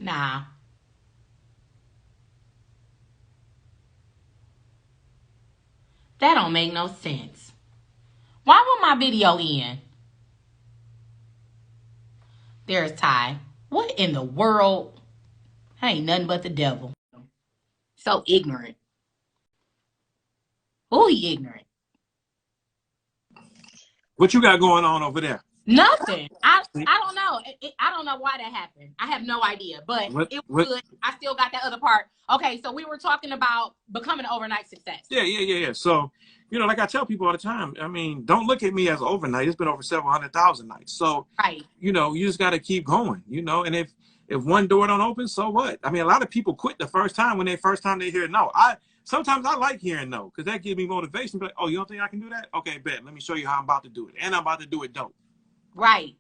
Nah, that don't make no sense. Why would my video end? There's Ty. What in the world? Ain't nothing but the devil. So ignorant. Who he ignorant? What you got going on over there? Nothing. I don't know. I don't know why that happened. I have no idea, but What it was what good. I still got that other part. Okay, so we were talking about becoming an overnight success. yeah. So, like I tell people all the time, I mean, don't look at me as overnight. It's been over several 100,000 nights. So, Right. you just got to keep going, and if one door don't open, so what? I mean, a lot of people quit the first time when they hear no. Sometimes I like hearing no, because that gives me motivation. Be like, oh, you don't think I can do that? Okay, bet. Let me show you how I'm about to do it. And I'm about to do it dope. Right.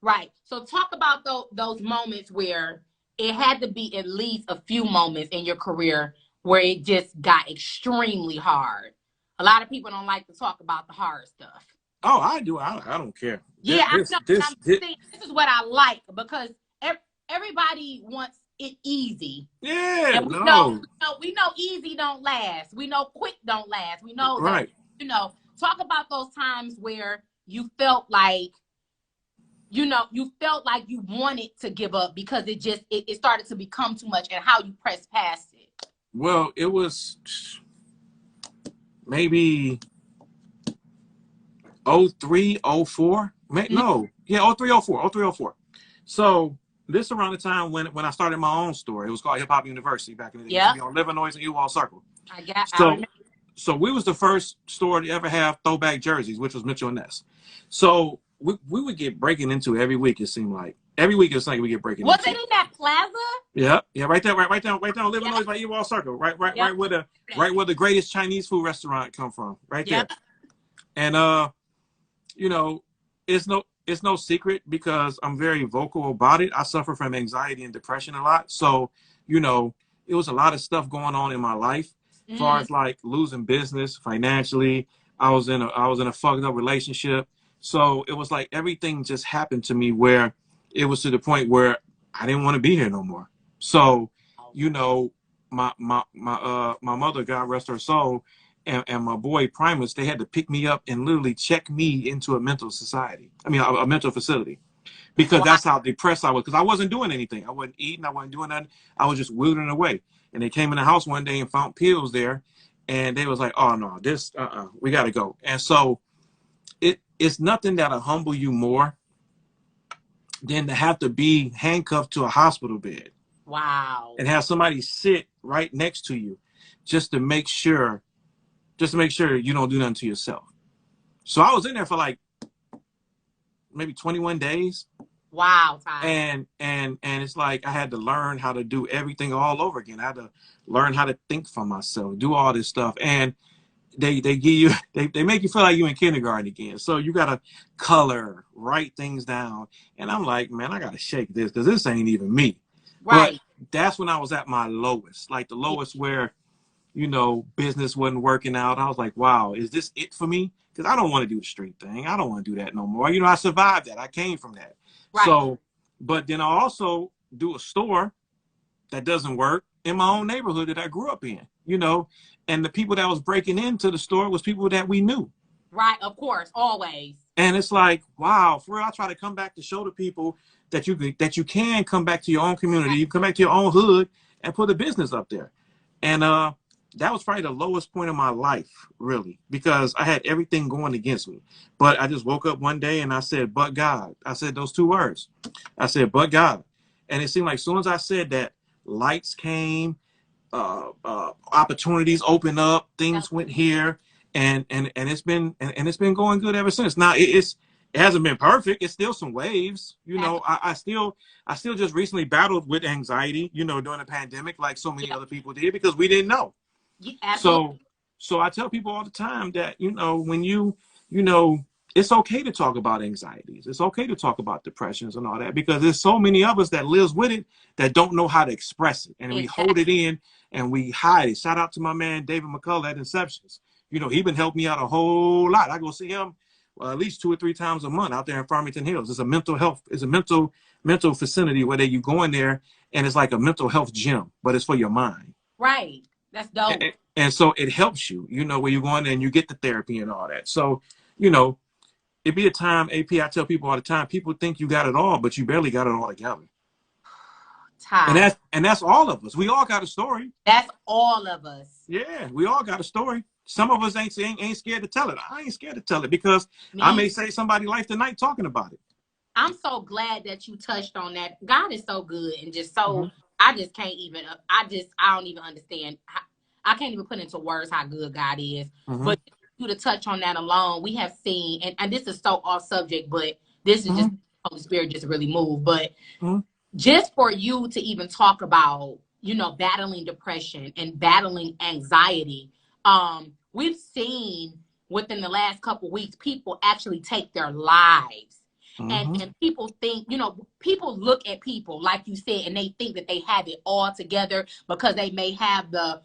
Right. So talk about those moments where it had to be at least a few moments in your career where it just got extremely hard. A lot of people don't like to talk about the hard stuff. Oh, I do. I don't care. Yeah, I know. I'm This saying this is what I like because everybody wants it easy. yeah, And no. we know easy don't last. We know quick don't last. We know that, Right. talk about those times where you felt like, you felt like you wanted to give up because it started to become too much and how you pressed past it. Well, it was maybe 03, 04. No, yeah, 03, 04, 03, 04. So this around the time when I started my own store. It was called Hip Hop University back in the day. Yeah. On Illinois and Ewald Circle. I So, remember. so we was the first store to ever have throwback jerseys, which was Mitchell and Ness. So we would get breaking into every week. It seemed like every week it was like we get breaking Was into. it in that plaza? Yeah, right there, right down, Illinois by Ewald Circle, right where the greatest Chinese food restaurant come from, right there. And it's no secret because I'm very vocal about it. I suffer from anxiety and depression a lot. So, it was a lot of stuff going on in my life as far as like losing business financially. I was in a fucked up relationship. So it was like everything just happened to me where it was to the point where I didn't want to be here no more. So, my mother, God rest her soul, and my boy Primus, they had to pick me up and literally check me into a mental society. I mean, a mental facility, because that's how depressed I was. Because I wasn't doing anything. I wasn't eating. I wasn't doing nothing. I was just withering away. And they came in the house one day and found pills there, and they was like, "Oh no, this, we got to go." And so it's nothing that'll humble you more than to have to be handcuffed to a hospital bed. Wow. And have somebody sit right next to you just to make sure you don't do nothing to yourself. So I was in there for like maybe 21 days. Wow, Ty. And it's like I had to learn how to do everything all over again. I had to learn how to think for myself, do all this stuff. And they give you they make you feel like you're in kindergarten again. So you gotta color, write things down. And I'm like, man, I gotta shake this because this ain't even me. Right. But that's when I was at my lowest, like the lowest where business wasn't working out. I was like, wow, is this it for me? Because I don't want to do the street thing. I don't want to do that no more. I survived that. I came from that. Right. So, but then I also do a store that doesn't work in my own neighborhood that I grew up in, and the people that was breaking into the store was people that we knew. Right, of course, always. And it's like, wow, for real, I try to come back to show the people that you can come back to your own community, you come back to your own hood and put a business up there. And that was probably the lowest point of my life, really, because I had everything going against me. But I just woke up one day and I said, but God. I said those two words. I said, but God. And it seemed like as soon as I said that, lights came, opportunities opened up, things went here, and it's been going good ever since. Now it hasn't been perfect. It's still some waves. I still just recently battled with anxiety, during the pandemic, like so many other people did, because we didn't know. Yeah, so I tell people all the time that, when it's okay to talk about anxieties. It's okay to talk about depressions and all that, because there's so many of us that lives with it that don't know how to express it. And we hold it in and we hide it. Shout out to my man, David McCullough at Inceptions. He been helping me out a whole lot. I go see him at least 2 or 3 times a month out there in Farmington Hills. It's a mental facility where you go in there, and it's like a mental health gym, but it's for your mind. Right. That's dope. And so it helps you, where you go in there and you get the therapy and all that. So, it'd be a time, AP, I tell people all the time, people think you got it all, but you barely got it all together. Ty. And that's all of us. We all got a story. That's all of us. Yeah, we all got a story. Some of us ain't scared to tell it. I ain't scared to tell it because I may save somebody's life tonight talking about it. I'm so glad that you touched on that. God is so good and just so, I just can't even, I don't even understand. I can't even put into words how good God is. But you to touch on that alone, we have seen, and this is so off subject, but this is just, Holy Spirit just really moved. But just for you to even talk about, battling depression and battling anxiety, we've seen within the last couple of weeks, people actually take their lives. And people think, people look at people, like you said, and they think that they have it all together because they may have the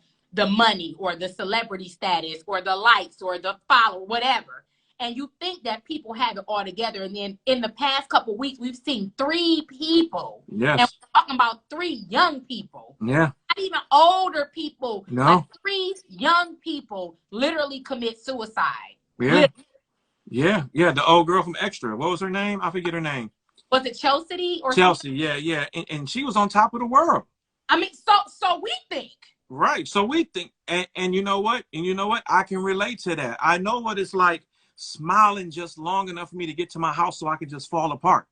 money or the celebrity status or the likes or the follow, whatever. And you think that people have it all together. And then in the past couple of weeks, we've seen 3 people. Yes. And we're talking about 3 young people. Yeah. Not even older people. No. Like 3 young people literally commit suicide. Yeah. Literally. Yeah. Yeah. The old girl from Extra. What was her name? I forget her name. Was it Chelsea or Chelsea? Yeah. Yeah. And she was on top of the world. I mean, so we think. Right. So we think, and you know what? I can relate to that. I know what it's like smiling just long enough for me to get to my house so I can just fall apart.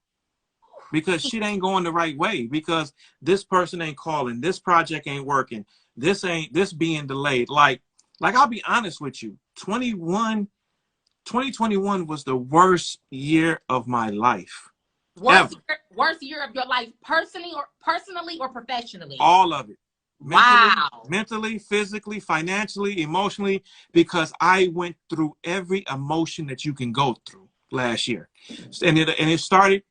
Because shit ain't going the right way. Because this person ain't calling. This project ain't working. This being delayed. Like I'll be honest with you. 2021 was the worst year of my life. Worst year of your life, personally or professionally? All of it. Wow. Mentally, physically, financially, emotionally, because I went through every emotion that you can go through last year. And it started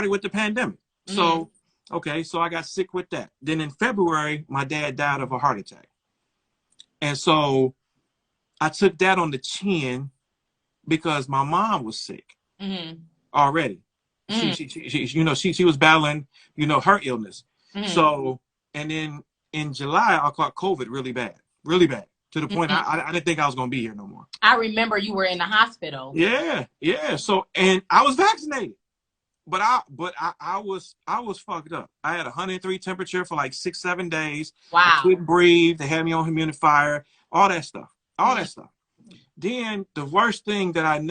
with the pandemic. So, okay, so I got sick with that. Then in February, my dad died of a heart attack. And so I took that on the chin because my mom was sick already. She was battling, her illness. So, and then in July, I caught COVID really bad, to the point I didn't think I was going to be here no more. I remember you were in the hospital. Yeah. So, and I was vaccinated, but I was fucked up. I had 103 temperature for like 6-7 days. Wow. I couldn't breathe. They had me on humidifier, all that stuff. Then the worst thing that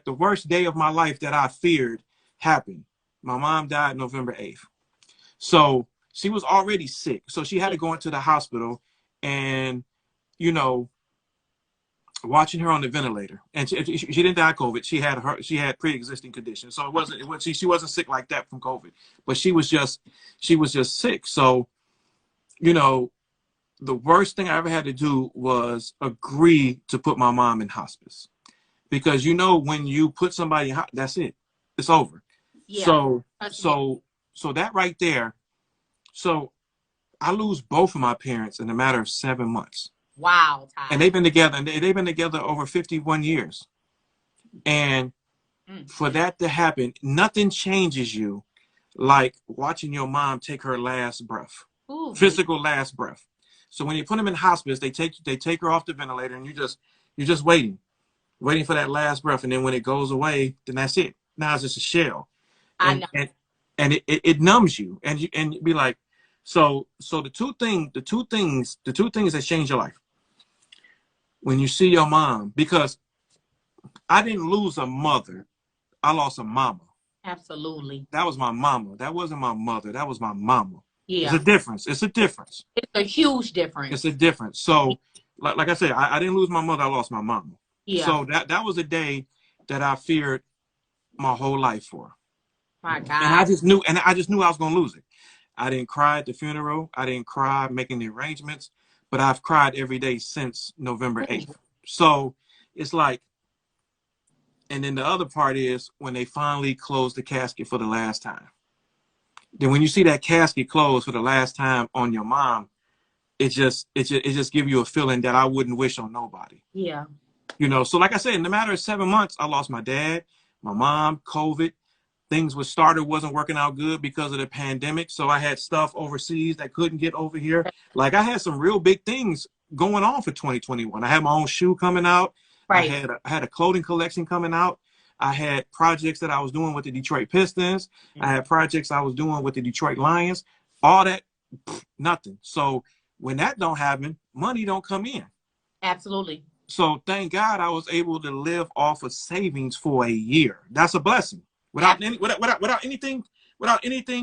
the worst day of my life that I feared happened. My mom died November 8th. So she was already sick. So she had to go into the hospital and, watching her on the ventilator. And she didn't die of COVID. She had pre-existing conditions. So she wasn't sick like that from COVID, but she was just sick. So, the worst thing I ever had to do was agree to put my mom in hospice, because when you put somebody in that's it, it's over. Yeah. So that right there. So I lose both of my parents in a matter of 7 months. Wow, Ty. And they've been together over 51 years. And for that to happen, nothing changes you like watching your mom take her last breath. Ooh. Physical last breath. So when you put them in hospice, they take her off the ventilator, and you're just waiting for that last breath. And then when it goes away, then that's it. Now it's just a shell. And it numbs you, and you be like, so the two things that change your life when you see your mom, because I didn't lose a mother, I lost a mama. Absolutely. That was my mama. That wasn't my mother. That was my mama. Yeah. It's a difference. It's a huge difference. It's a difference. So like I said, I didn't lose my mother. I lost my mama. Yeah. So that was a day that I feared my whole life for. My God. And I just knew I was going to lose it. I didn't cry at the funeral. I didn't cry making the arrangements, but I've cried every day since November 8th. So it's like, and then the other part is when they finally closed the casket for the last time. Then when you see that casket closed for the last time on your mom, it just give you a feeling that I wouldn't wish on nobody. Yeah. You know, so like I said, in the matter of 7 months, I lost my dad, my mom, COVID. Things wasn't working out good because of the pandemic. So I had stuff overseas that couldn't get over here. Like I had some real big things going on for 2021. I had my own shoe coming out. Right. I had a clothing collection coming out. I had projects that I was doing with the Detroit Pistons. I had projects I was doing with the Detroit Lions. All that, nothing. So when that don't happen, money don't come in. Absolutely. So thank God I was able to live off of savings for a year. That's a blessing. Without anything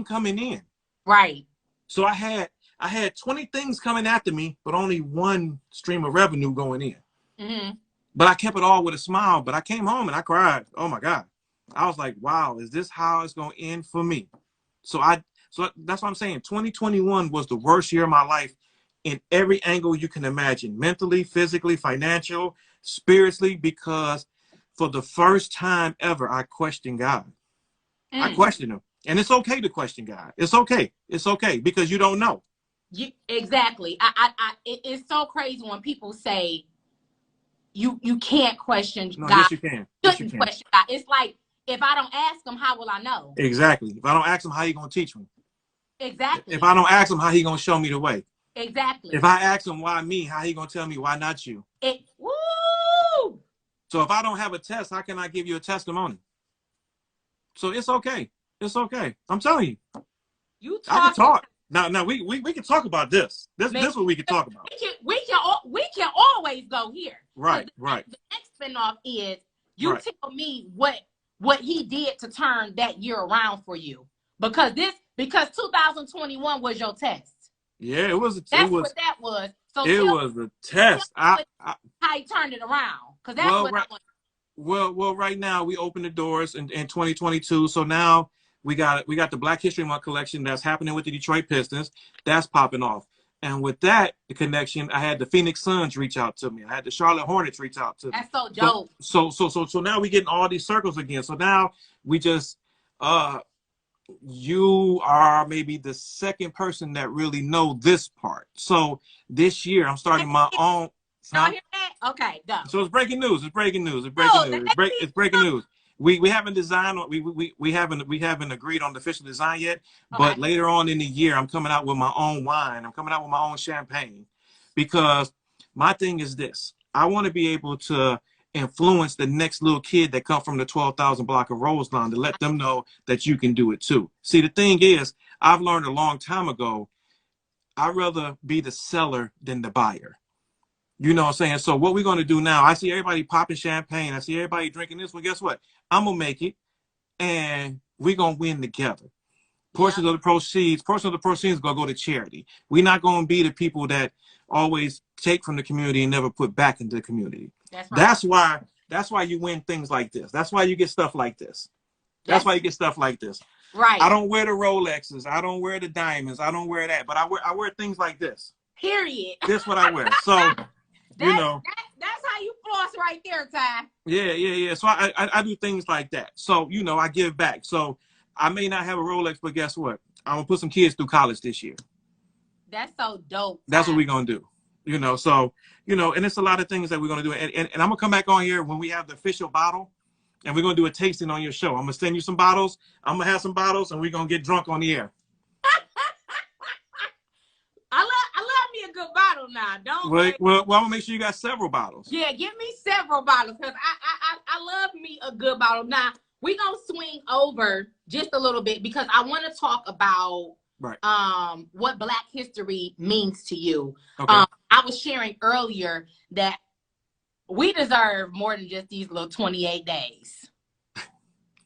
coming in. Right. So I had 20 things coming after me, but only one stream of revenue going in. Mm-hmm. But I kept it all with a smile. But I came home and I cried. Oh my God. I was like, wow, is this how it's gonna end for me? So that's what I'm saying. 2021 was the worst year of my life in every angle you can imagine. Mentally, physically, financial, spiritually, because for the first time ever, I questioned God. I question him. And it's okay to question God. It's okay. It's okay because you don't know. Exactly. It's so crazy when people say you can't question No, God. yes, you can. Yes, you can. Question God. It's like, if I don't ask him, how will I know? Exactly. If I don't ask him, how he going to teach me? Exactly. If I don't ask him, how he going to show me the way? Exactly. If I ask him why me, how he going to tell me why not you? Woo! So if I don't have a test, how can I give you a testimony? So it's okay. It's okay. I'm telling you. I can talk. Now we can talk about this. This is what we can talk about. We can always go here. Right. The next spinoff is you tell me what he did to turn that year around for you. Because 2021 was your test. Yeah, it was. What that was. So it was a test. How he turned it around? Because that's what I want. Well, right now we opened the doors in 2022. So now we got the Black History Month collection that's happening with the Detroit Pistons. That's popping off. And with that, the connection, I had the Phoenix Suns reach out to me. I had the Charlotte Hornets reach out to me. That's so dope. So now we getting all these circles again. So now we just you are maybe the second person that really know this part. So this year I'm starting my own. Huh? Hear that? Okay, go. So it's breaking news. It's breaking news. It's breaking news. It's breaking news. We haven't designed. We haven't agreed on the official design yet. But later on in the year, I'm coming out with my own wine. I'm coming out with my own champagne, because my thing is this: I want to be able to influence the next little kid that come from the 12,000 block of Roseline, to let them know that you can do it too. See, the thing is, I've learned a long time ago, I'd rather be the seller than the buyer. You know what I'm saying? So what we're going to do now, I see everybody popping champagne. I see everybody drinking this one. Guess what? I'm going to make it, and we're going to win together. Portions of the proceeds going to go to charity. We're not going to be the people that always take from the community and never put back into the community. That's right. That's why you win things like this. That's why you get stuff like this. That's why you get stuff like this. Right. I don't wear the Rolexes. I don't wear the diamonds. I don't wear that. But I wear things like this. Period. This is what I wear. So, you know. That's how you floss right there, Ty. Yeah. So I do things like that. So, you know, I give back. So I may not have a Rolex, but guess what? I'm going to put some kids through college this year. That's so dope. Ty. That's what we're going to do. You know, so, you know, and it's a lot of things that we're going to do. And I'm going to come back on here when we have the official bottle, and we're going to do a tasting on your show. I'm going to send you some bottles. I'm going to have some bottles, and we're going to get drunk on the air. I love me a good bottle now. Don't well, I'm going to make sure you got several bottles. Yeah, give me several bottles, because I love me a good bottle. Now, we're going to swing over just a little bit, because I want to talk about what Black history means to you. Okay. I was sharing earlier that we deserve more than just these little 28 days.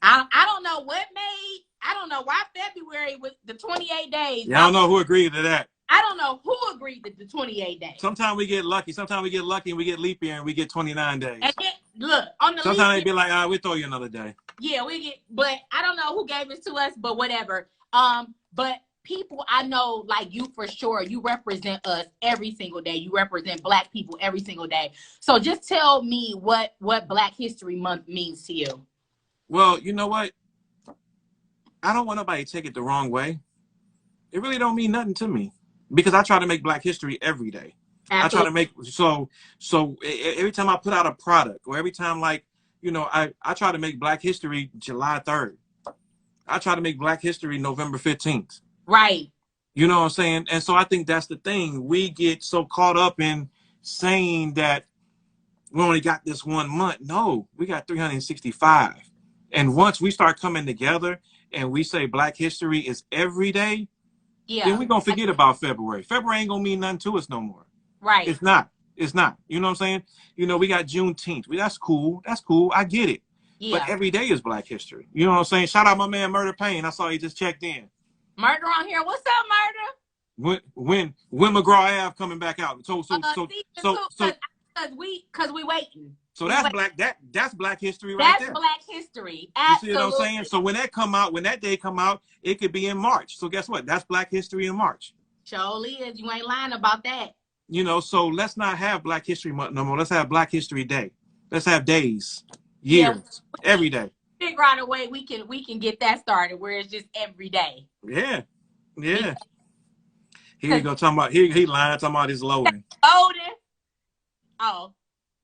I don't know I don't know why February was the 28 days. Yeah, I don't know who agreed to that. I don't know who agreed to the 28 days. Sometimes we get lucky. Sometimes we get lucky and we get leap year and we get 29 days. And then, look, on the sometimes they be like, we'll throw you another day. Yeah, but I don't know who gave it to us, but whatever. But people I know, like you for sure, you represent us every single day. You represent Black people every single day. So just tell me what Black History Month means to you. Well, you know what? I don't want nobody to take it the wrong way. It really don't mean nothing to me, because I try to make Black history every day. I try to Absolutely. make every time I put out a product, or every time, like, I try to make Black History July 3rd. I try to make Black History November 15th. Right. You know what I'm saying? And so I think that's the thing. We get so caught up in saying that we only got this 1 month. No, we got 365. And once we start coming together and we say Black History is every day, then Yeah. we're going to forget about February. February ain't going to mean nothing to us no more. Right. It's not. It's not. You know what I'm saying? We got Juneteenth. That's cool. That's cool. I get it. But Yeah. every day is Black History. You know what I'm saying? Shout out my man Murder Payne. I saw he just checked in. Murder on here. What's up, Murder? When McGraw Ave coming back out? So because we waiting. So that's Black. That's Black History right That's there. Black History. You see Absolutely. what I'm saying? So when that day come out, it could be in March. So guess what? That's Black History in March. Surely is. You ain't lying about that. So let's not have Black History Month no more. Let's have Black History Day. Let's have days, years, every day. Figure out a way we can get that started where it's just every day. Yeah. Here you go talking about he lying talking about his loading. Loading. Oh.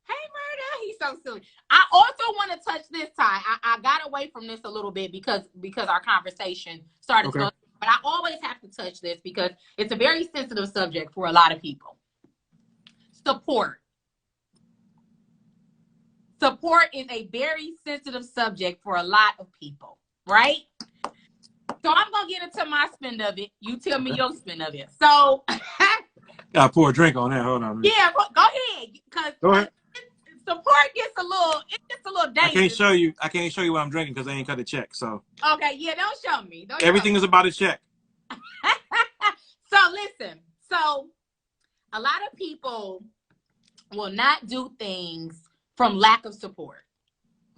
Hey, Murder. He's so silly. I also want to touch this, Ty. I got away from this a little bit because our conversation started to go, but I always have to touch this because it's a very sensitive subject for a lot of people. Support. Support is a very sensitive subject for a lot of people, right? So I'm going to get into my spin of it. You tell me your spin of it. So. Gotta pour a drink on that. Hold on. Yeah, go ahead. Go ahead. Support gets a little dangerous. I can't show you what I'm drinking because I ain't cut a check. So. Okay, yeah, don't show me. Everything is about a check. So listen. So a lot of people will not do things from lack of support.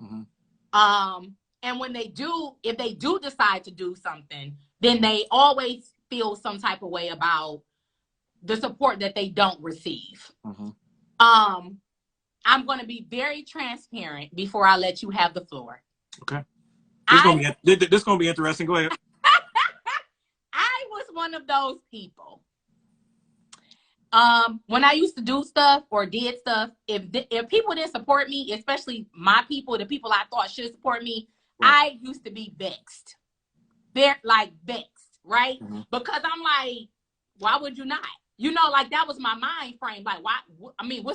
Mm-hmm. And when they do, if they do decide to do something, then they always feel some type of way about the support that they don't receive. Mm-hmm. I'm going to be very transparent before I let you have the floor. Okay. This is going to be interesting. Go ahead. I was one of those people. When I used to do stuff or did stuff, if people didn't support me, especially my people, the people I thought should support me, right. I used to be vexed. They're like vexed, right? Mm-hmm. Because I'm like, why would you not? Like that was my mind frame. Like, why? I mean,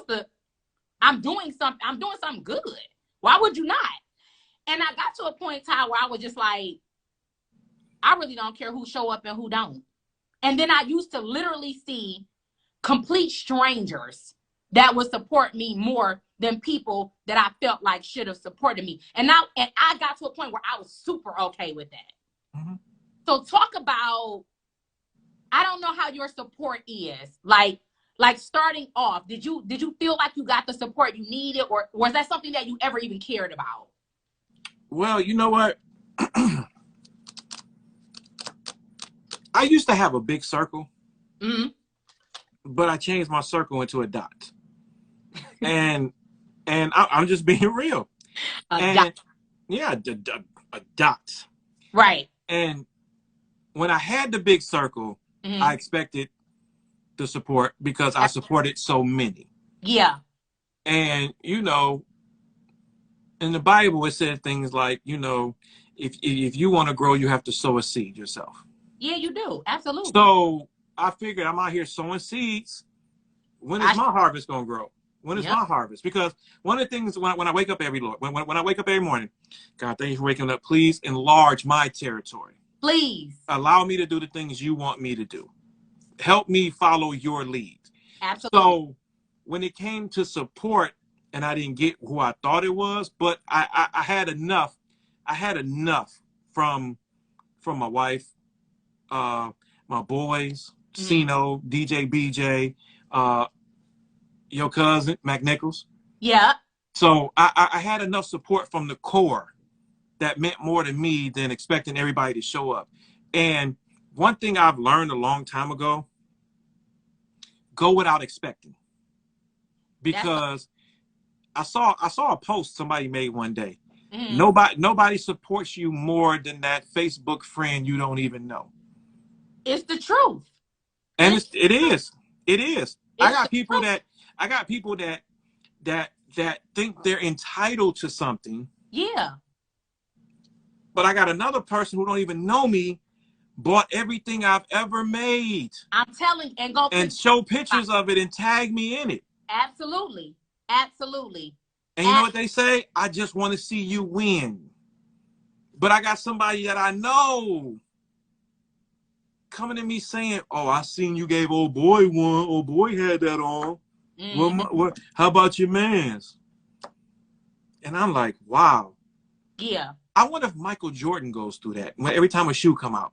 I'm doing something good. Why would you not? And I got to a point, Ty, where I was just like, I really don't care who show up and who don't. And then I used to literally see complete strangers that would support me more than people that I felt like should have supported me. And I got to a point where I was super okay with that. Mm-hmm. So talk about, I don't know how your support is. Like starting off, did you feel like you got the support you needed, or was that something that you ever even cared about? Well, you know what? I used to have a big circle, mm-hmm. but I changed my circle into a dot. and I'm just being real. Dot. Yeah, a dot. Right. And when I had the big circle, mm-hmm. I expected the support because I supported so many. Yeah. And, in the Bible, it said things like, if you want to grow, you have to sow a seed yourself. Yeah, you do. Absolutely. So I figured I'm out here sowing seeds. When is my harvest going to grow? When is my harvest? Because one of the things when I wake up when I wake up every morning, God, thank you for waking up. Please enlarge my territory. Please. Allow me to do the things you want me to do. Help me follow your lead. Absolutely. So when it came to support, and I didn't get who I thought it was, but I had enough. I had enough from my wife, my boys, mm-hmm. Sino, DJ BJ, your cousin, Mac Nichols. Yeah. So I had enough support from the core that meant more to me than expecting everybody to show up. And one thing I've learned a long time ago, go without expecting. Because I saw a post somebody made one day. Mm-hmm. Nobody supports you more than that Facebook friend you don't even know. It's the truth. And it is. I It's the got people truth. that I got people that think they're entitled to something. Yeah. But I got another person who don't even know me, bought everything I've ever made I'm telling, and go and pick. show pictures of it and tag me in it. Absolutely. Absolutely. And you know what they say? I just want to see you win. But I got somebody that I know coming to me saying, "Oh, I seen you gave old boy one. Old boy had that on. How about your man's?" And I'm like, wow. Yeah. I wonder if Michael Jordan goes through that when every time a shoe come out.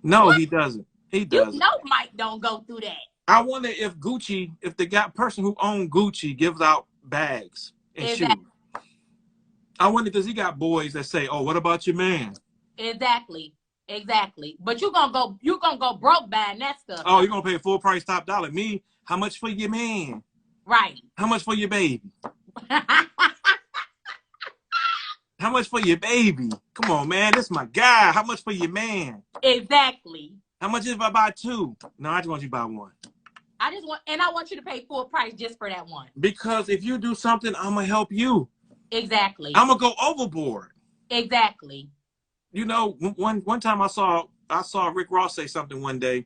No, What? he doesn't. He You doesn't. know Mike don't go through that. I wonder if Gucci, if the person who owned Gucci gives out bags and shoes. Exactly. I wonder, does he got boys that say, "Oh, what about your man?" Exactly. Exactly. But you're gonna go broke buying that stuff Oh, though. you're gonna pay full price, top dollar. Me, how much for your man? Right. How much for your baby? How much for your baby? Come on, man. This is my guy. How much for your man? Exactly. How much if I buy two? No, I just want you to buy one. I want you to pay full price just for that one. Because if you do something, I'm gonna help you. Exactly. I'm gonna go overboard. Exactly. You know, one time I saw Rick Ross say something one day,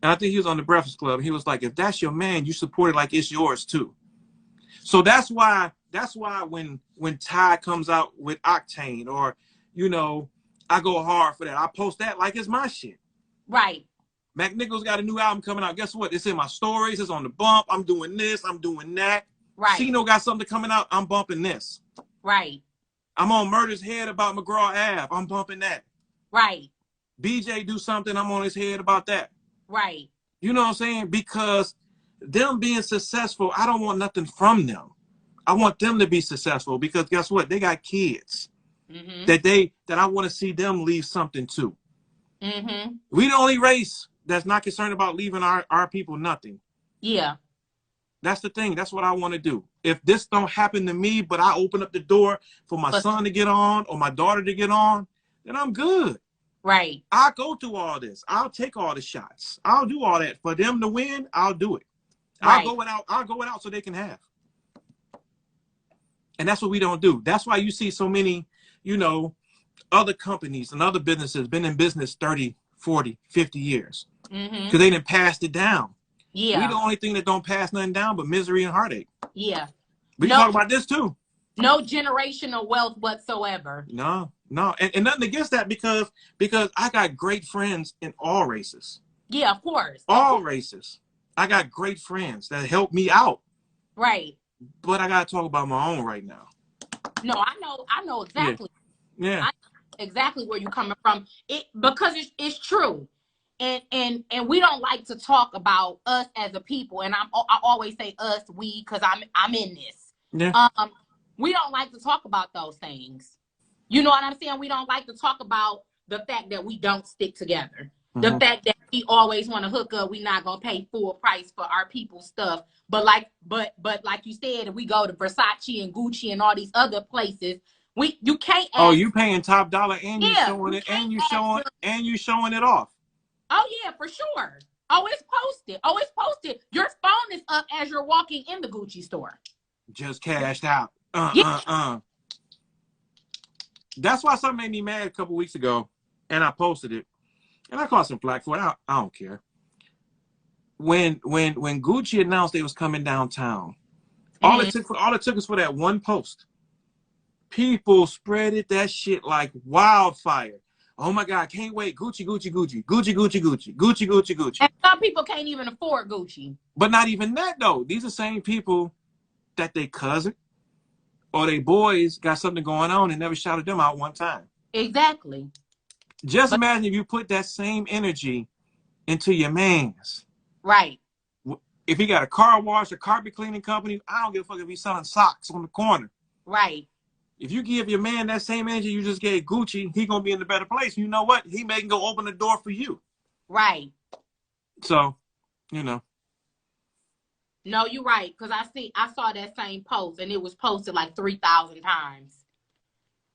and I think he was on the Breakfast Club. He was like, "If that's your man, you support it like it's yours too." So that's why when Ty comes out with Octane, or you know, I go hard for that. I post that like it's my shit. Right. Mac Nichols got a new album coming out. Guess what? It's in my stories. It's on the bump. I'm doing this. I'm doing that. Right. Cino got something coming out. I'm bumping this. Right. I'm on Murder's Head about McGraw Ave. I'm bumping that. Right. BJ do something. I'm on his head about that. Right. You know what I'm saying? Because them being successful, I don't want nothing from them. I want them to be successful because guess what? They got kids that I want to see them leave something to. We the only race that's not concerned about leaving our people nothing. Yeah. That's the thing. That's what I want to do. If this don't happen to me, but I open up the door for my son to get on or my daughter to get on, then I'm good. Right. I'll go through all this. I'll take all the shots. I'll do all that. For them to win, I'll do it. Right. I'll go it out so they can have. And that's what we don't do. That's why you see so many, you know, other companies and other businesses been in business 30, 40, 50 years. Because they didn't pass it down. Yeah. We the only thing that don't pass nothing down but misery and heartache. Yeah. We can talk about this too. No generational wealth whatsoever. No. And nothing against that because I got great friends in all races. Yeah, of course. All races. I got great friends that help me out. Right. But I gotta talk about my own right now. No, I know exactly. Yeah. I know exactly where you're coming from. Because it's true. And we don't like to talk about us as a people. And I always say us, we, because I'm in this. Yeah. We don't like to talk about those things. You know what I'm saying? We don't like to talk about the fact that we don't stick together. The fact that we always want to hook up, we not gonna pay full price for our people's stuff. But like you said, if we go to Versace and Gucci and all these other places, you can't. You paying top dollar and you showing it and you showing it off. Oh yeah, for sure. Always posted. Your phone is up as you're walking in the Gucci store. Just cashed out. That's why something made me mad a couple weeks ago, and I posted it. And I caught some flack for it. I don't care. When Gucci announced they was coming downtown, all it took was for that one post. People spreaded that shit like wildfire. Oh my God, can't wait. Gucci. And some people can't even afford Gucci. But not even that though. These are the same people that they cousin or they boys got something going on and never shouted them out one time. Exactly. Just imagine if you put that same energy into your man's. Right. If he got a car wash, a carpet cleaning company, I don't give a fuck if he's selling socks on the corner. Right. If you give your man that same energy you just gave Gucci, he gonna be in a better place. You know what? He may go open the door for you. Right. So, you know. No, you're right. Because I saw that same post and it was posted like 3,000 times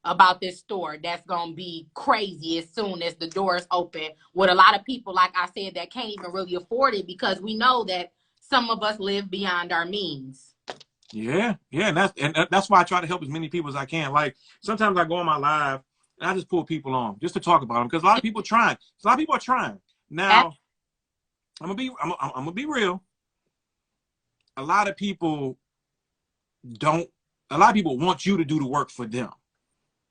about this store that's gonna be crazy as soon as the doors open, with a lot of people, like I said, that can't even really afford it, because we know that some of us live beyond our means. Yeah, and that's why I try to help as many people as I can. Like sometimes I go on my live and I just pull people on just to talk about them because a lot of people trying. A lot of people are trying. Now I'm gonna be real. A lot of people don't. A lot of people want you to do the work for them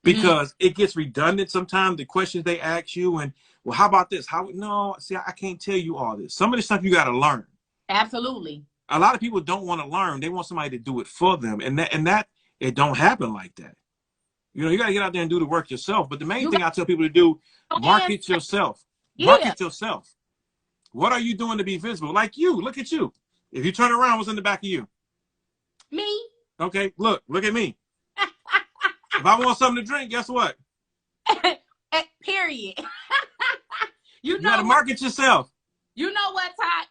because it gets redundant sometimes. The questions they ask you and well, how about this? How no? See, I can't tell you all this. Some of the stuff you got to learn. Absolutely. A lot of people don't want to learn. They want somebody to do it for them, and that it don't happen like that. You know, you got to get out there and do the work yourself. But the main thing I tell people to do, market yourself. Market yourself. What are you doing to be visible? Like you, look at you. If you turn around, what's in the back of you? Me. Okay, look at me. If I want something to drink, guess what? Period. You got to market yourself. You know what, Ty?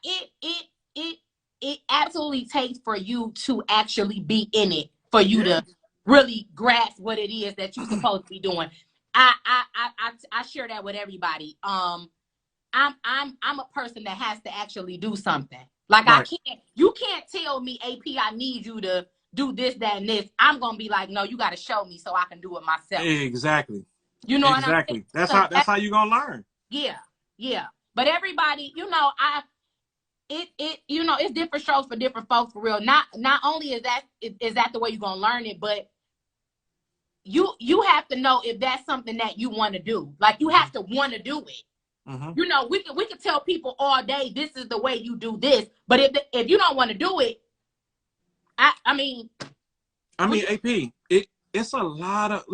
It absolutely takes for you to actually be in it, for you to really grasp what it is that you're supposed to be doing. I share that with everybody. I'm a person that has to actually do something. Like right. You can't tell me, AP, I need you to do this, that, and this. I'm gonna be like, no, you got to show me so I can do it myself. Exactly. You know exactly. What I'm saying? That's how you're gonna learn. Yeah. But everybody, it's different strokes for different folks for real. Not only is that the way you're gonna learn it, but you have to know if that's something that you want to do. Like you have to want to do it. Mm-hmm. You know, we can tell people all day this is the way you do this, but if you don't want to do it, I mean, AP, it's a lot of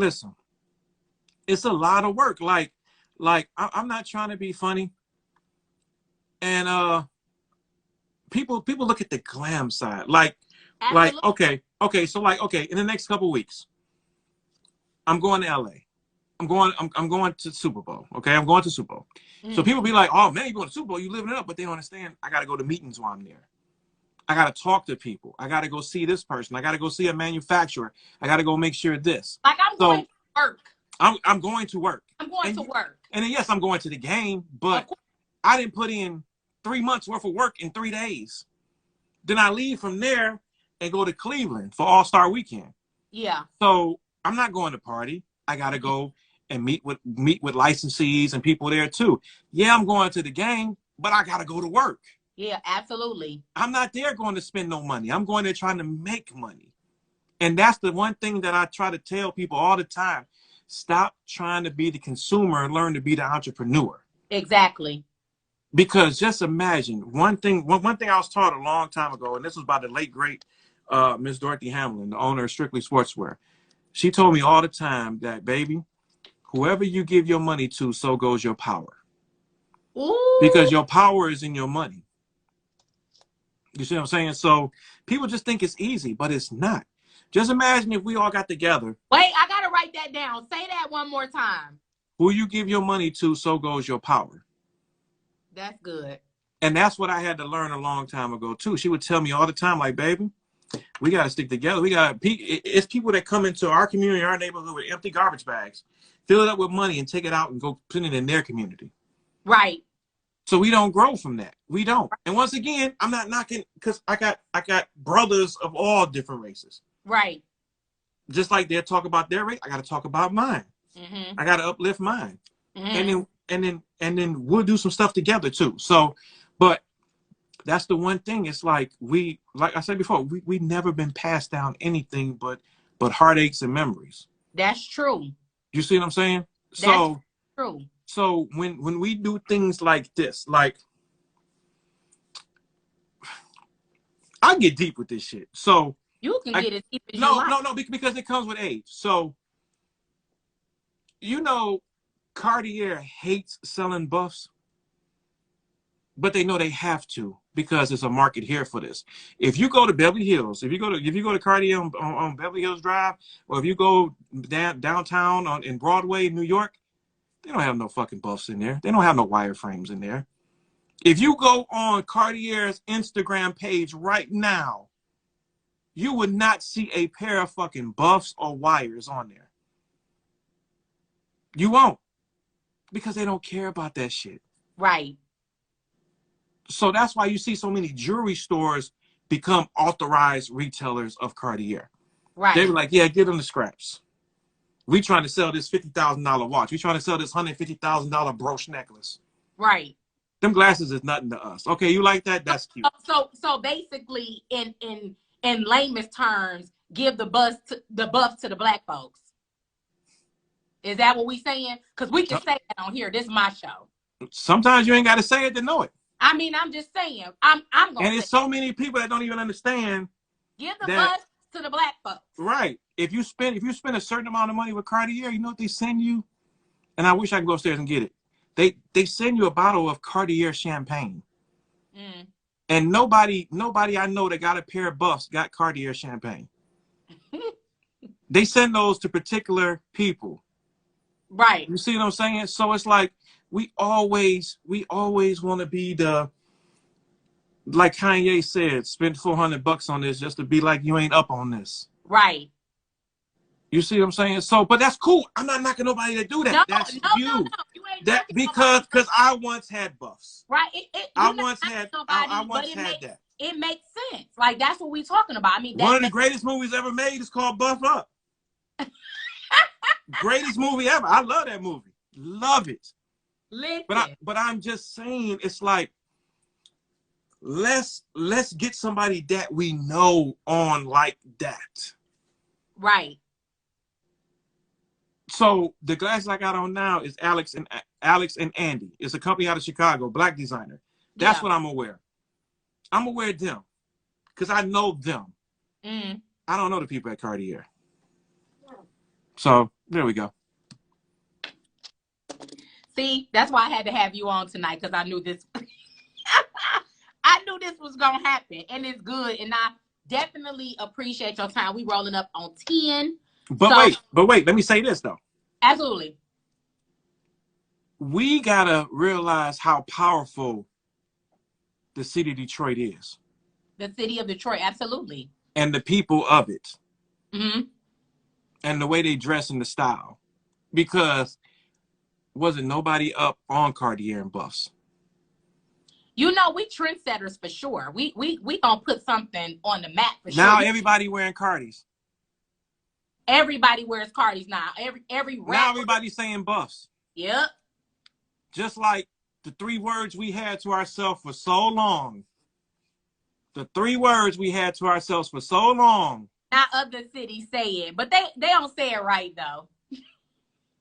it's a lot of work. Like I'm not trying to be funny, and people look at the glam side. Like okay, so in the next couple of weeks, I'm going to LA. I'm going to Super Bowl. Okay, I'm going to Super Bowl. Mm-hmm. So people be like, "Oh man, you going to Super Bowl? You living it up?" But they don't understand. I got to go to meetings while I'm there. I got to talk to people. I got to go see this person. I got to go see a manufacturer. I got to go make sure this. Like I'm going to work. I'm going to work. I'm going to work. And then yes, I'm going to the game, but I didn't put in 3 months worth of work in 3 days. Then I leave from there and go to Cleveland for All-Star Weekend. Yeah. So I'm not going to party. I got to go and meet with licensees and people there too. Yeah, I'm going to the game, but I got to go to work. Yeah, absolutely. I'm not there going to spend no money. I'm going there trying to make money. And that's the one thing that I try to tell people all the time. Stop trying to be the consumer and learn to be the entrepreneur. Exactly. Because just imagine one thing I was taught a long time ago, and this was by the late, great Miss Dorothy Hamlin, the owner of Strictly Sportswear. She told me all the time that, baby, whoever you give your money to, so goes your power. Ooh. Because your power is in your money. You see what I'm saying? So people just think it's easy, but it's not. Just imagine if we all got together. Wait, I got to write that down. Say that one more time. Who you give your money to, so goes your power. That's good. And that's what I had to learn a long time ago, too. She would tell me all the time, like, baby, we got to stick together. It's people that come into our community, our neighborhood with empty garbage bags, fill it up with money and take it out and go put it in their community. Right. So we don't grow from that. We don't. And once again, I'm not knocking because I got brothers of all different races. Right. Just like they'll talk about their race, I got to talk about mine. Mm-hmm. I got to uplift mine. Mm-hmm. And then we'll do some stuff together too. So, but that's the one thing. It's like I said before, we never been passed down anything but heartaches and memories. That's true. You see what I'm saying? That's true. So when we do things like this, like I get deep with this shit. So you can get as deep as you like. No, because it comes with age. So Cartier hates selling buffs, but they know they have to because there's a market here for this. If you go to Beverly Hills, if you go to Cartier on Beverly Hills Drive, or if you go downtown in Broadway, New York, they don't have no fucking buffs in there. They don't have no wireframes in there. If you go on Cartier's Instagram page right now, you would not see a pair of fucking buffs or wires on there. You won't. Because they don't care about that shit. Right. So that's why you see so many jewelry stores become authorized retailers of Cartier. Right. They were like, yeah, give them the scraps. We trying to sell this $50,000 watch. We trying to sell this $150,000 brooch necklace. Right. Them glasses is nothing to us. Okay, you like that? That's cute. So basically, in layman's terms, give the buff to the black folks. Is that what we saying? Because we can say that on here. This is my show. Sometimes you ain't got to say it to know it. I mean, I'm just saying. I'm gonna. And it's so many people that don't even understand. Give the buff to the black folks. Right. If you spend a certain amount of money with Cartier, you know what they send you? And I wish I could go upstairs and get it. They send you a bottle of Cartier champagne. Mm. And nobody I know that got a pair of buffs got Cartier champagne. They send those to particular people. Right. You see what I'm saying? So it's like we always want to be the, like Kanye said, spend $400 on this just to be like you ain't up on this. Right. You see what I'm saying? So, but that's cool. I'm not knocking nobody to do that. No, that's you. You ain't that because I once had buffs. Right. I once had that. It makes sense. Like that's what we talking about. I mean, one of the greatest movies ever made is called Buff Up. Greatest movie ever. I love that movie. Love it. Listen. But I'm just saying, it's like let's get somebody that we know on like that. Right. So the glasses I got on now is Alex and Andy. It's a company out of Chicago, black designer. That's what I'm aware. I'm aware of them because I know them. Mm. I don't know the people at Cartier. So there we go. See, that's why I had to have you on tonight because I knew this. I knew this was gonna happen, and it's good. And I definitely appreciate your time. We rolling up on 10. But wait. Let me say this though. Absolutely. We gotta realize how powerful the city of Detroit is. The city of Detroit, absolutely. And the people of it. Mm-hmm. And the way they dress and the style. Because wasn't nobody up on Cartier and buffs. You know, we trendsetters for sure. We gonna put something on the map for sure. Now everybody wearing Cardis. Everybody wears Cardis now. Every rapper. Now everybody's saying buffs. Yep. Just like the 3 words we had to ourselves for so long. The 3 words we had to ourselves for so long. Not other cities say it, but they don't say it right though.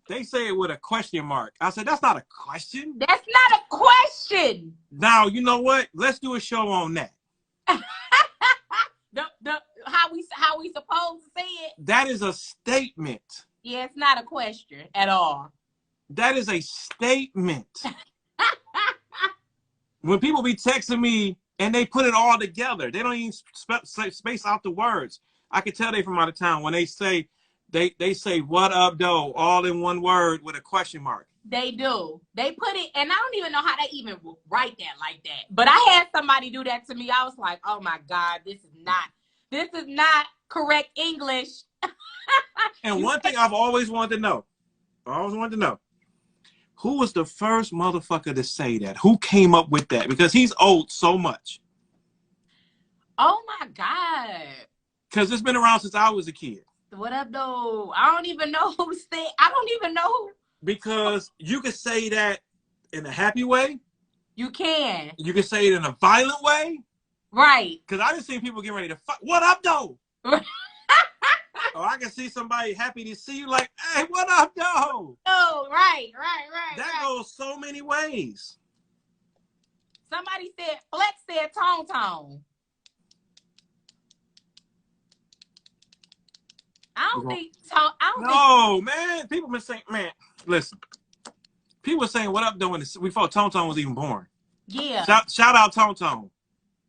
They say it with a question mark. I said, that's not a question. That's not a question. Now, you know what? Let's do a show on that. How we supposed to say it? That is a statement. Yeah, it's not a question at all. That is a statement. When people be texting me and they put it all together, they don't even space out the words. I can tell they from out of town when they say what up though, all in one word with a question mark. They do. They put it, and I don't even know how they even write that like that. But I had somebody do that to me. I was like, oh my God, this is not correct English. And one thing I've always wanted to know, who was the first motherfucker to say that? Who came up with that? Because he's owed so much. Oh my God. Because it's been around since I was a kid. What up, though? I don't even know who said. I don't even know who. Because you can say that in a happy way. You can. You can say it in a violent way. Right. Because I just seen people get ready to fuck. What up, though? Or I can see somebody happy to see you like, hey, what up, though? Oh, right. That goes so many ways. Somebody said, Flex said tone. I don't think. Man. People been saying, man, listen. People were saying, what up, though, before Tone was even born. Yeah. Shout out Tone.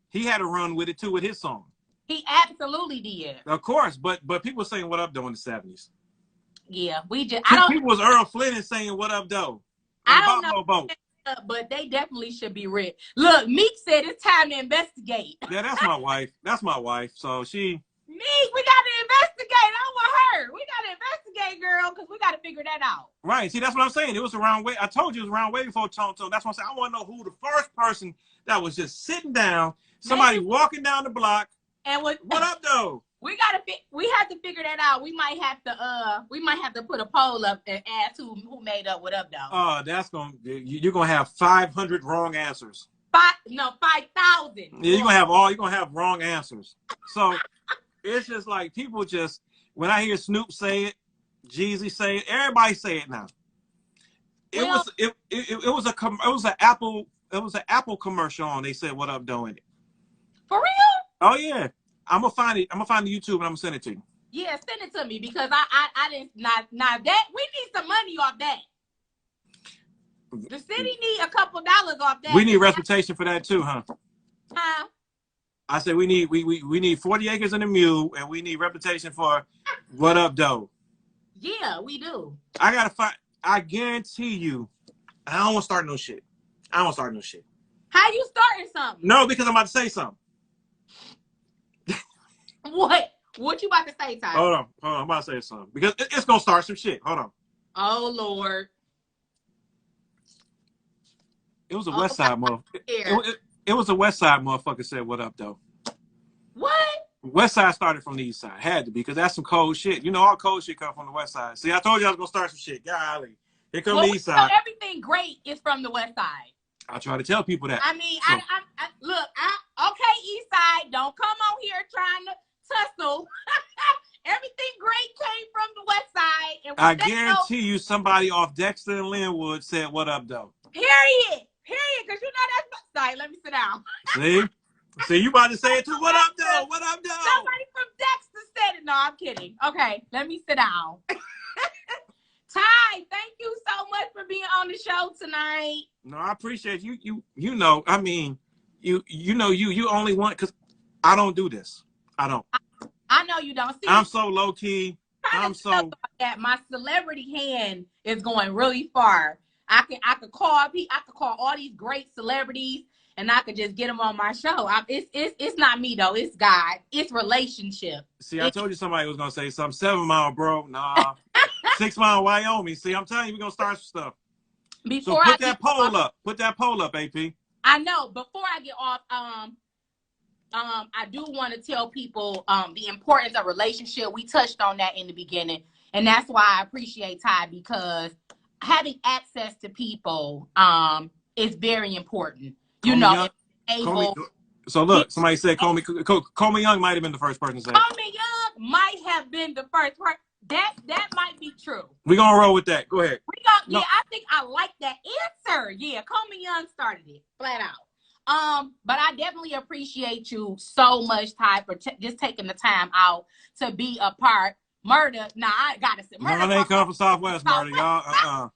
He had a run with it, too, with his song. He absolutely did. Of course, but people were saying, what up, though, in the 70s. Yeah, People was Earl Flynn saying, what up, though. I don't know, but they definitely should be read. Look, Meek said it's time to investigate. Yeah, that's my wife. So she, We got to investigate. I want her. We got to investigate, girl, because we got to figure that out. Right. See, that's what I'm saying. It was around way. I told you it was around way before Tone. That's why I said I want to know who the first person that was just sitting down, somebody walking down the block. And what up, though? We have to figure that out. We might have to put a poll up and ask who made up what up, though. You're gonna have 500 wrong answers. 5,000. Yeah, you're gonna have wrong answers. So it's just like people just, when I hear Snoop say it, Jeezy say it, everybody say it now. It was an Apple commercial on. They said what up though in it. For real? Oh yeah. I'm gonna find it. I'm gonna find the YouTube and I'm gonna send it to you. Yeah, send it to me because I didn't not that we need some money off that. The city need a couple dollars off that. We need reputation for that too, huh? Huh? I said we need 40 acres and a mule, and we need reputation for what up though. Yeah, we do. I guarantee you, I don't want to start no shit. How you starting something? No, because I'm about to say something. What you about to say, Ty? Hold on. I'm about to say something because it's gonna start some shit. Hold on. Oh Lord. It was a West Side motherfucker. It was a West Side motherfucker said what up though. What? West Side started from the East Side. Had to be, because that's some cold shit. You know, all cold shit come from the West Side. See, I told you I was gonna start some shit. Golly. Here come the East Side. Everything great is from the West Side. I try to tell people that. I mean, so. Okay, East Side, don't come on here trying to tussle. Everything great came from the West Side. And I guarantee you somebody off Dexter and Linwood said what up though. Period, because you know that's side. Let me sit down. See, you about to say it too. What up though? What up though? Somebody from Dexter said it. No, I'm kidding. Okay, let me sit down. Ty, thank you so much for being on the show tonight. No, I appreciate you. You know, I mean, you only want, because I don't do this. I don't. I know you don't. See, I'm so low key. I'm so that my celebrity hand is going really far. I could call all these great celebrities and I could just get them on my show. It's not me though. It's God. It's relationship. See, I told you somebody was gonna say something. 7 Mile, bro. Nah. 6 Mile, Wyoming. See, I'm telling you, we're gonna start some stuff. Before so put that poll up. Put that poll up, AP. I know. Before I get off, I do want to tell people the importance of relationship. We touched on that in the beginning, and that's why I appreciate Ty, because having access to people is very important. So look, somebody said Coleman Young might have been the first person to say. Coleman Young might have been the first person. That might be true. We're gonna roll with that. Go ahead. Yeah, I think I like that answer. Yeah, Coleman Young started it flat out. But I definitely appreciate you so much, Ty, for just taking the time out to be a part. Murder. Nah, I gotta say, Murder. No, they ain't come from Southwest, Murder. Y'all,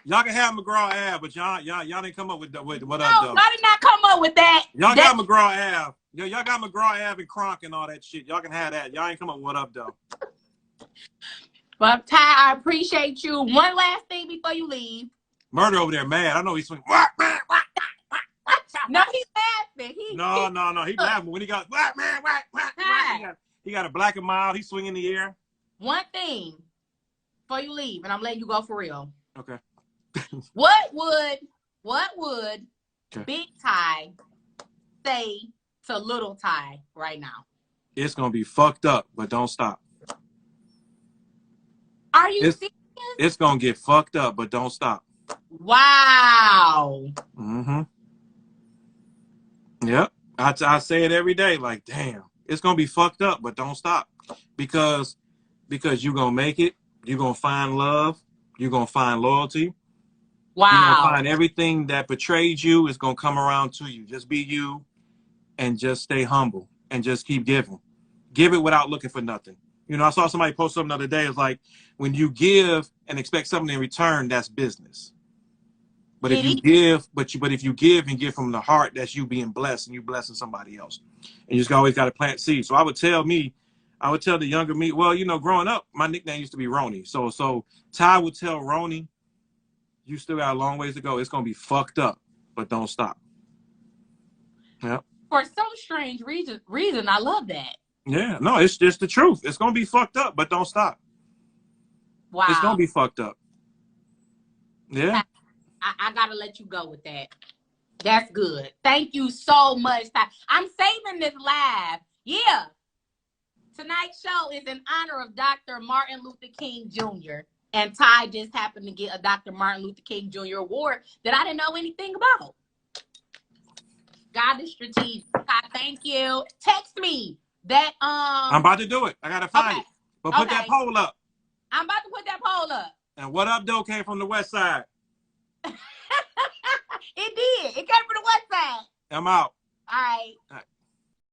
y'all can have McGraw Ave, but y'all didn't come up with what up though. No, I did not come up with that. Y'all got McGraw Ave. Y'all got McGraw Ave and Kronk and all that shit. Y'all can have that. Y'all ain't come up with what up though. But Ty, I appreciate you. One last thing before you leave. Murder over there mad. I know he's swinging. No, he's laughing. No. He's laughing when he got he got a black and mild. He's swinging in the air. One thing before you leave, and I'm letting you go for real. Okay. What would Big Ty say to Little Ty right now? It's gonna be fucked up, but don't stop. Are you serious? It's gonna get fucked up, but don't stop. Wow. Mm-hmm. Yep. I say it every day. Like, damn, it's gonna be fucked up, but don't stop, because you're gonna make it. You're gonna find love. You're gonna find loyalty. Wow. You're gonna find everything that betrayed you is gonna come around to you. Just be you, and just stay humble, and just keep giving. Give it without looking for nothing. You know, I saw somebody post something the other day. It's like, when you give and expect something in return, that's business. But if you give, if you give and give from the heart, that's you being blessed and you blessing somebody else. And you just always got to plant seeds. So I would tell the younger me, well, you know, growing up, my nickname used to be Roni. So Ty would tell Roni, you still got a long ways to go. It's gonna be fucked up, but don't stop. Yeah. For some strange reason, I love that. Yeah, no, it's just the truth. It's gonna be fucked up, but don't stop. Wow. It's gonna be fucked up. Yeah. I gotta let you go with that. That's good. Thank you so much, Ty. I'm saving this live. Yeah. Tonight's show is in honor of Dr. Martin Luther King Jr. And Ty just happened to get a Dr. Martin Luther King Jr. award that I didn't know anything about. God is strategic. Ty, thank you. Text me that I'm about to do it. I gotta find it. But put that poll up. I'm about to put that poll up. And what up, though, came from the west side. It did. It came from the west side. I'm out. All right.